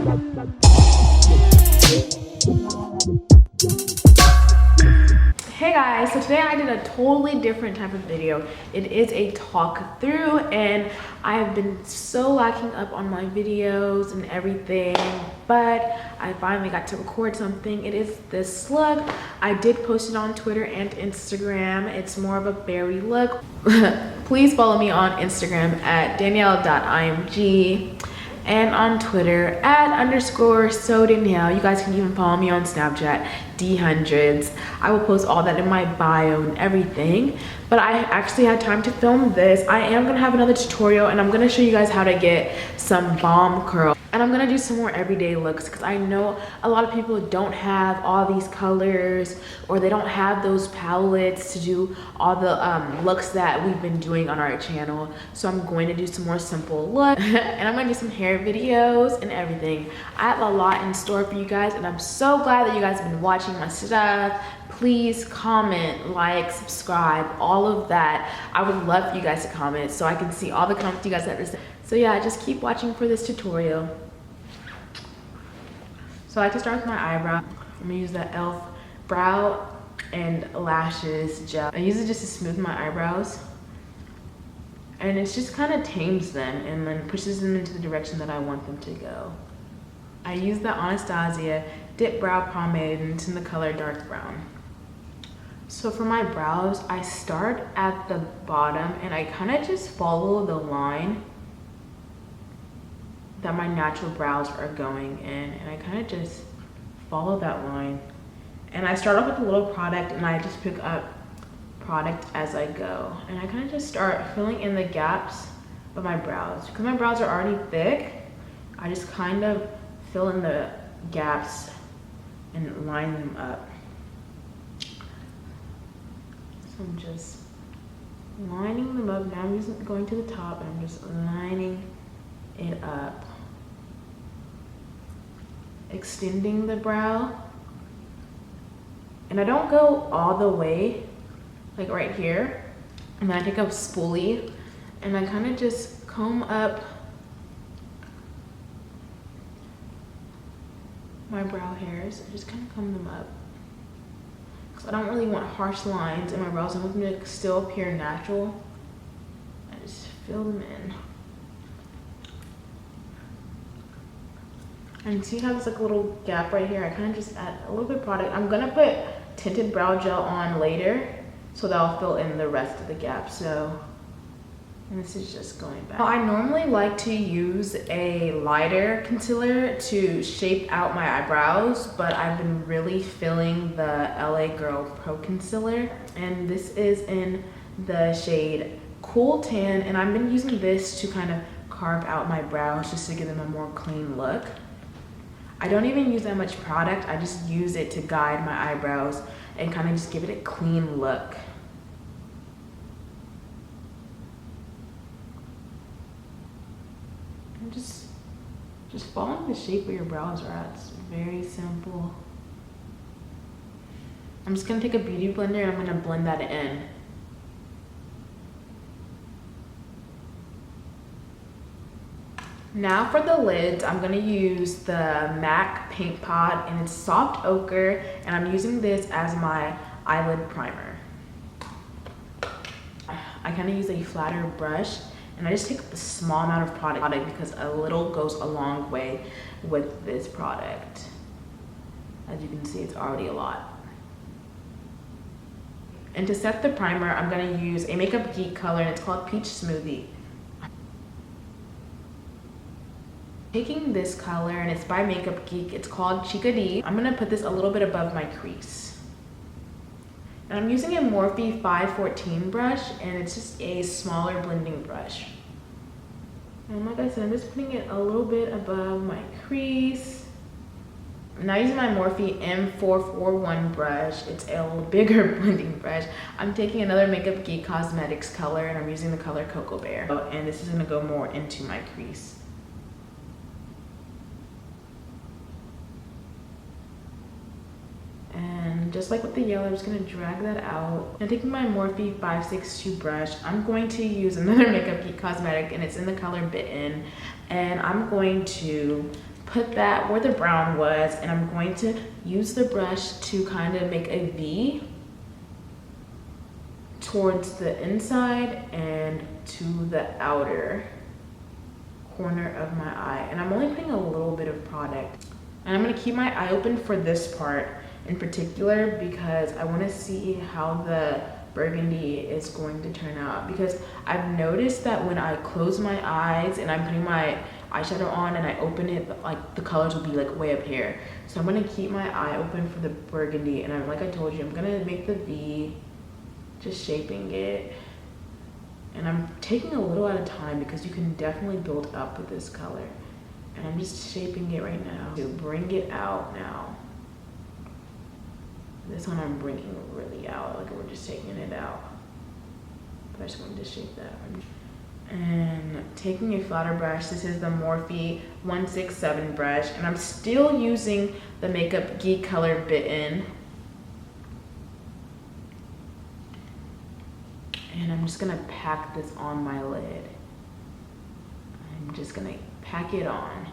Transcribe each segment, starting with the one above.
Hey guys, so today I did a totally different type of video. It is a talk through, and I have been so lacking up on my videos and everything, but I finally got to record something. It is this look. I did post it on Twitter and Instagram. It's more of a berry look. Please follow me on Instagram at danielle.img and on Twitter @_SoDanielle. You guys can even follow me on Snapchat, D100s. I will post all that in my bio and everything. But I actually had time to film this. I am gonna have another tutorial, and I'm gonna show you guys how to get some bomb curl. And I'm gonna do some more everyday looks because I know a lot of people don't have all these colors, or they don't have those palettes to do all the looks that we've been doing on our channel. So I'm going to do some more simple looks and I'm gonna do some hair videos and everything. I have a lot in store for you guys, and I'm so glad that you guys have been watching my stuff. Please comment, like, subscribe, all of that. I would love for you guys to comment so I can see all the comments you guys have to say. So yeah, just keep watching for this tutorial. So I like to start with my eyebrow. I'm gonna use the e.l.f. brow and lashes gel. I use it just to smooth my eyebrows. And it just kind of tames them and then pushes them into the direction that I want them to go. I use the Anastasia Dip Brow Pomade, and it's in the color dark brown. So for my brows, I start at the bottom and I kind of just follow the line that my natural brows are going in, and I kind of just follow that line. And I start off with a little product, and I just pick up product as I go, and I kind of just start filling in the gaps of my brows. Because my brows are already thick, I just kind of fill in the gaps and line them up. So I'm just lining them up. Now I'm just going to the top and I'm just lining it up, extending the brow. And I don't go all the way, like right here. And then I take a spoolie and I kind of just comb up my brow hairs. I just kind of comb them up, because I don't really want harsh lines in my brows. I want them to still appear natural. I just fill them in. And see how there's like a little gap right here? I kind of just add a little bit of product. I'm gonna put tinted brow gel on later, so that'll fill in the rest of the gap. So, and this is just going back. I normally like to use a lighter concealer to shape out my eyebrows, but I've been really feeling the LA Girl Pro Concealer. And this is in the shade Cool Tan, and I've been using this to kind of carve out my brows just to give them a more clean look. I don't even use that much product. I just use it to guide my eyebrows and kind of just give it a clean look. And just following the shape where your brows are at. It's very simple. I'm just gonna take a beauty blender and I'm gonna blend that in. Now for the lids, I'm gonna use the MAC Paint Pot, and it's soft ochre, and I'm using this as my eyelid primer. I kind of use a flatter brush, and I just take a small amount of product because a little goes a long way with this product. As you can see, it's already a lot. And to set the primer, I'm gonna use a Makeup Geek color, and it's called Peach Smoothie. Taking this color, and it's by Makeup Geek, it's called Chica D. I'm gonna put this a little bit above my crease. And I'm using a Morphe 514 brush, and it's just a smaller blending brush. And like I said, I'm just putting it a little bit above my crease. I'm now using my Morphe M441 brush. It's a little bigger blending brush. I'm taking another Makeup Geek Cosmetics color, and I'm using the color Cocoa Bear. And this is gonna go more into my crease. And just like with the yellow, I'm just gonna drag that out. Now taking my Morphe 562 brush, I'm going to use another Makeup Geek cosmetic, and it's in the color Bitten. And I'm going to put that where the brown was, and I'm going to use the brush to kind of make a V towards the inside and to the outer corner of my eye. And I'm only putting a little bit of product. And I'm gonna keep my eye open for this part in particular because I wanna see how the burgundy is going to turn out, because I've noticed that when I close my eyes and I'm putting my eyeshadow on and I open it, like the colors will be like way up here. So I'm gonna keep my eye open for the burgundy, and like I told you, I'm gonna make the V, just shaping it. And I'm taking a little at a time because you can definitely build up with this color. And I'm just shaping it right now to bring it out now. This one I'm bringing really out, like we're just taking it out. But I just wanted to shape that. And taking a flatter brush, this is the Morphe 167 brush, and I'm still using the Makeup Geek Color Bitten. And I'm just gonna pack this on my lid. I'm just gonna pack it on.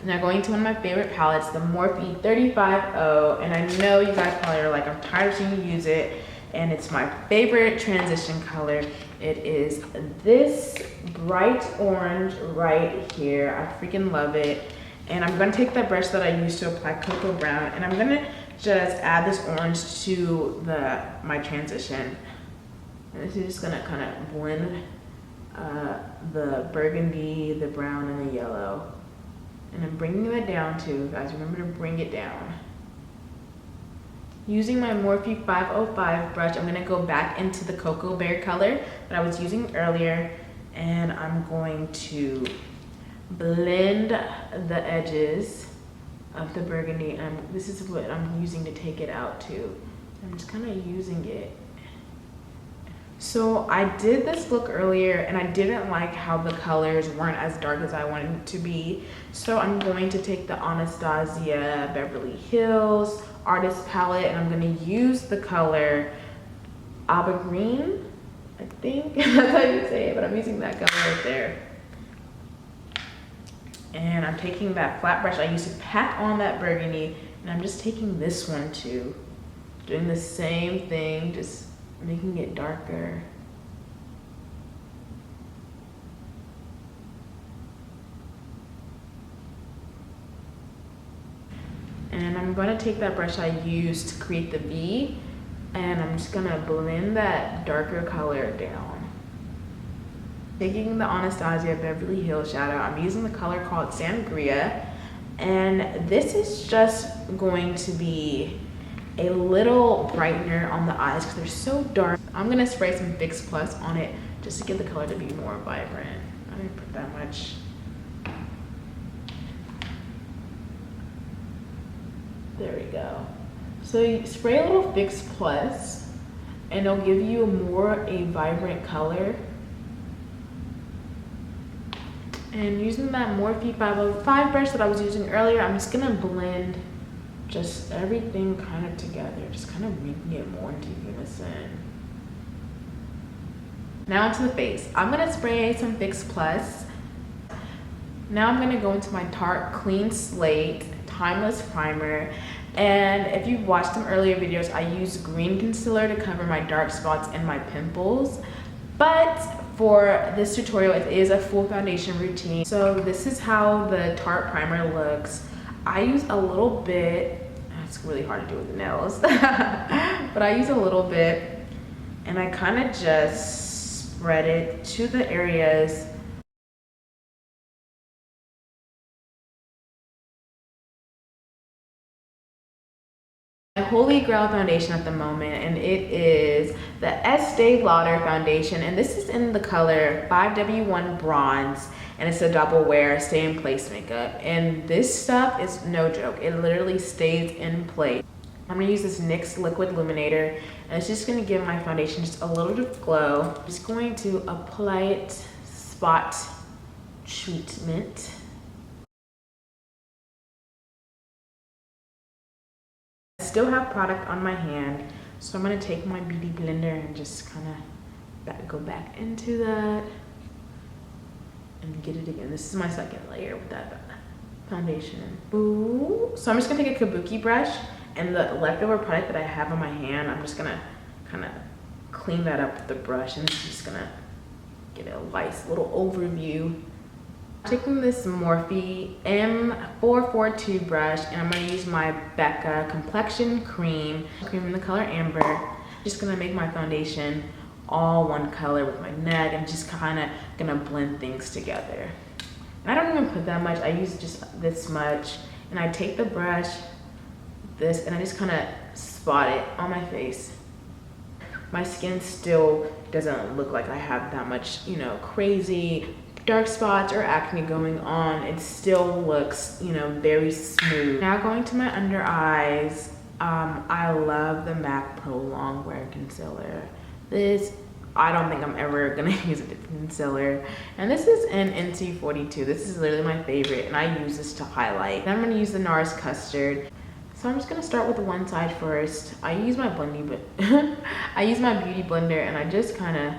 Now going to one of my favorite palettes, the Morphe 350, and I know you guys probably are like, I'm tired of seeing you use it, and it's my favorite transition color. It is this bright orange right here. I freaking love it. And I'm gonna take that brush that I used to apply Cocoa Brown, and I'm gonna just add this orange to my transition. And this is just gonna kind of blend the burgundy, the brown, and the yellow. And I'm bringing that down too, guys. Remember to bring it down. Using my Morphe 505 brush, I'm gonna go back into the Cocoa Bear color that I was using earlier, and I'm going to blend the edges of the burgundy. And this is what I'm using to take it out too. I'm just kind of using it. So I did this look earlier and I didn't like how the colors weren't as dark as I wanted it to be. So I'm going to take the Anastasia Beverly Hills Artist Palette, and I'm going to use the color Ava Green, I think. That's how you say it, but I'm using that color right there. And I'm taking that flat brush I used to pack on that burgundy, and I'm just taking this one too. Doing the same thing, just making it darker. And I'm gonna take that brush I used to create the V, and I'm just gonna blend that darker color down. Taking the Anastasia Beverly Hills shadow, I'm using the color called Sangria, and this is just going to be a little brightener on the eyes because they're so dark. I'm gonna spray some Fix Plus on it just to get the color to be more vibrant. I didn't put that much. There we go. So you spray a little Fix Plus and it'll give you a vibrant color. And using that Morphe 505 brush that I was using earlier, I'm just gonna blend just everything kind of together, just kind of making it more into unison. Now into the face. I'm gonna spray some Fix Plus. Now I'm gonna go into my Tarte Clean Slate Timeless Primer. And if you've watched some earlier videos, I use green concealer to cover my dark spots and my pimples. But for this tutorial, it is a full foundation routine. So this is how the Tarte primer looks. I use a little bit. It's really hard to do with the nails, but I use a little bit, and I kind of just spread it to the areas my holy grail foundation at the moment, and it is the Estee Lauder foundation, and this is in the color 5W1 Bronze, and it's a double wear stay in place makeup, and this stuff is no joke. It literally stays in place. I'm gonna use this NYX liquid illuminator, and it's just gonna give my foundation just a little bit of glow. I'm just going to apply it spot treatment. I still have product on my hand, so I'm gonna take my beauty blender and just kind of go back into that. and get it again. This is my second layer with that foundation. Ooh. So I'm just gonna take a kabuki brush, and the leftover product that I have on my hand, I'm just gonna kind of clean that up with the brush, and it's just gonna get a nice little overview. Taking this Morphe M442 brush, and I'm gonna use my Becca complexion cream in the color Amber. Just gonna make my foundation all one color with my neck, and just kind of gonna blend things together. And I don't even put that much. I use just this much, and I take the brush, this, and I just kind of spot it on my face. My skin still doesn't look like I have that much, you know, crazy dark spots or acne going on. It still looks, you know, very smooth. Now going to my under eyes, I love the MAC Pro Longwear Concealer. This, I don't think I'm ever gonna use a different concealer. And this is in NC42. This is literally my favorite, and I use this to highlight. Then I'm gonna use the NARS Custard. So I'm just gonna start with the one side first. I use my blending, but I use my beauty blender, and I just kind of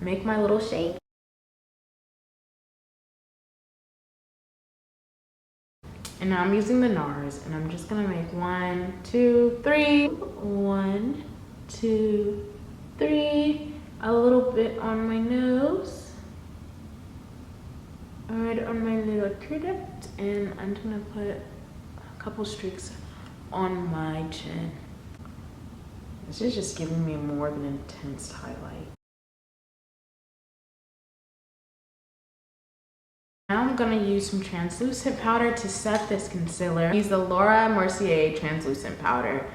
make my little shape. And now I'm using the NARS, and I'm just gonna make 1, 2, 3. 1, 2, 3. A little bit on my nose. Right on my little tear duct, and I'm just gonna put a couple streaks on my chin. This is just giving me more of an intense highlight. Now I'm gonna use some translucent powder to set this concealer. Use the Laura Mercier translucent powder.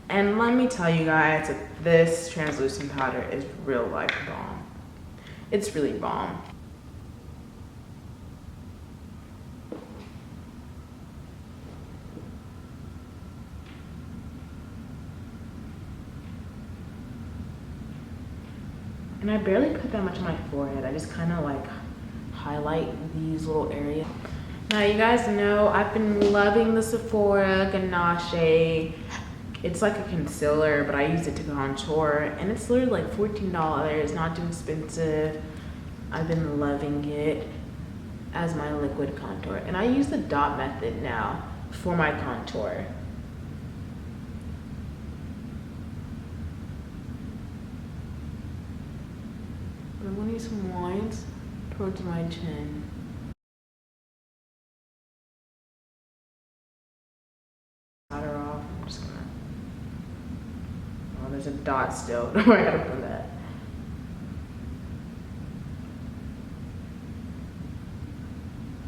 And let me tell you guys that this translucent powder is real life bomb. It's really bomb. And I barely put that much on my forehead. I just kind of like highlight these little areas. Now you guys know I've been loving the Sephora Ganache. It's like a concealer, but I use it to contour, and it's literally like $14, not too expensive. I've been loving it as my liquid contour, and I use the dot method now for my contour. I'm gonna use some lines towards my chin. Powder off. I'm just gonna. Oh, there's a dot still. Don't worry, I gotta put that.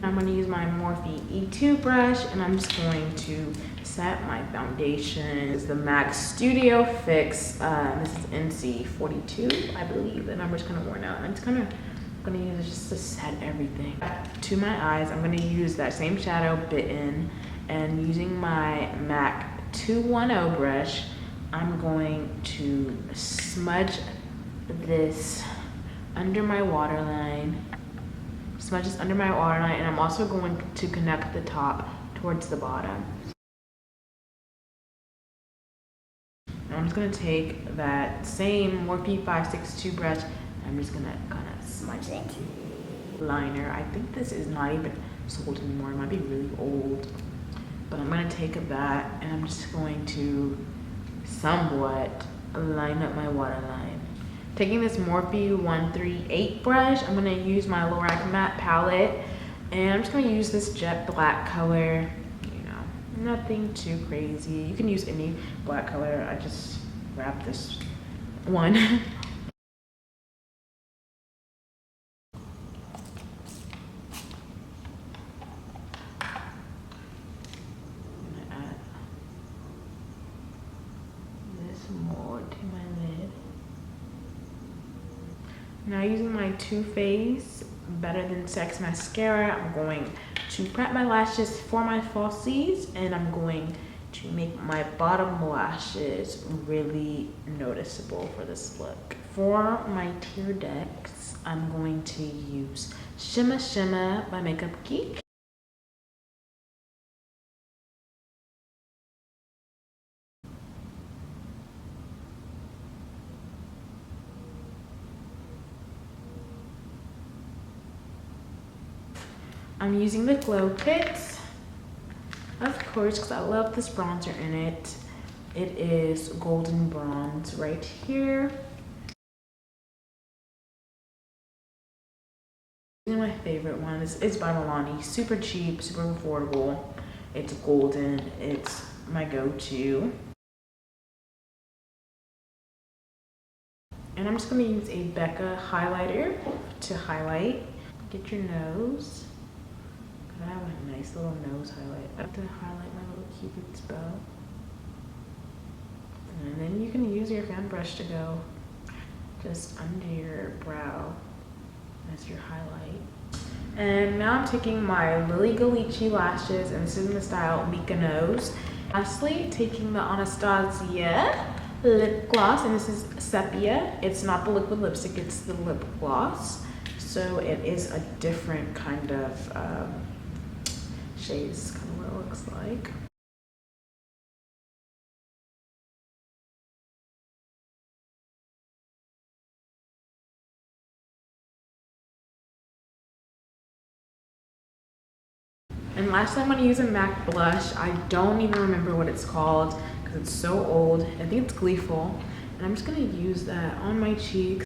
I'm gonna use my Morphe E2 brush, and I'm just going to set my foundation. It's the MAC Studio Fix. This is NC42, I believe. The number's kind of worn out. I'm just kind of gonna use it just to set everything. To my eyes, I'm gonna use that same shadow Bitten, and using my MAC 210 brush, I'm going to smudge this under my waterline. Smudge this under my waterline, and I'm also going to connect the top towards the bottom. And I'm just gonna take that same Morphe 562 brush, and I'm just gonna kind of smudge it. Liner. I think this is not even sold anymore. It might be really old. But I'm gonna take that, and I'm just going to somewhat line up my waterline. Taking this Morphe 138 brush, I'm gonna use my Lorac Matte palette, and I'm just gonna use this jet black color. You know, nothing too crazy. You can use any black color. I just grabbed this one. More to my lid. Now using my Too Faced Better Than Sex mascara, I'm going to prep my lashes for my falsies, and I'm going to make my bottom lashes really noticeable for this look. For my tear ducts, I'm going to use Shimma Shimma by Makeup Geek. I'm using the Glow Kit, of course, because I love this bronzer in it. It is Golden Bronze right here. My favorite one is by KEHLANI. Super cheap, super affordable. It's golden. It's my go-to. And I'm just going to use a Becca highlighter to highlight. Get your nose. I have a nice little nose highlight. I have to highlight my little Cupid's bow. And then you can use your fan brush to go just under your brow as your highlight. And now I'm taking my Lily Ghalichi lashes, and this is in the style Mykonos. Lastly, taking the Anastasia lip gloss, and this is Sepia. It's not the liquid lipstick, it's the lip gloss. So it is a different kind of shade. This is kind of what it looks like. And lastly, I'm going to use a MAC blush. I don't even remember what it's called because it's so old. I think it's Gleeful. And I'm just going to use that on my cheeks.